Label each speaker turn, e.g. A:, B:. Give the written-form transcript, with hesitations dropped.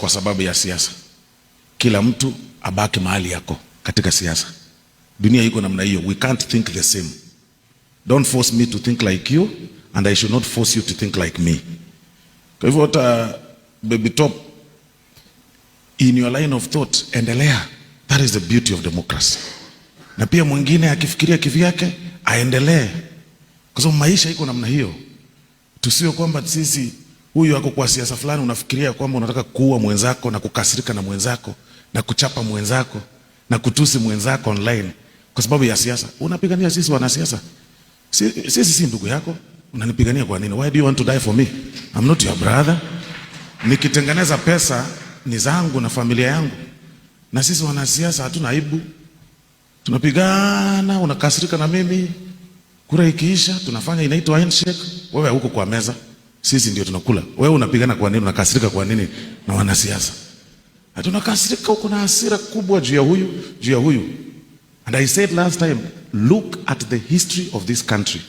A: kwa sababu ya siasa. Kila mtu abaki mahali yako katika siasa. Dunia iko namna hiyo. We can't think the same. Don't force me to think like you and I should not force you to think like me. Kwa hivyo hata baby top, in your line of thought, endelea. That is the beauty of democracy. Na pia mwingine akifikiria kivyake aendelee. Kwa sababu maisha iko namna hiyo. Tusiwe kwamba sisi huyu ako kwa siasa fulani unafikiria kwamba unataka kuua mwenzako na kukasirika na mwenzako na kuchapa mwenzako na kutusi mwenzako online kwa sababu ya siasa. Unapigania sisi wanasiasa. Sisi si ndugu yako. Unanipigania kwa nini? Why do you want to die for me? I'm not your brother. Nikitengeneza pesa ni zangu na familia yangu. Na sisi wanasiasa hatuna aibu. Tunapigana, unakasirika na mimi. Kura ikiisha, tunafanya inaitwa handshake. Wewe huko kwa meza, sisi ndio tunakula. Wewe unapigana kwa nini? Unakasirika kwa nini na wanasiasa? Hatunakasirika, huko na hasira kubwa juu ya huyu. And I said last time, look at the history of this country.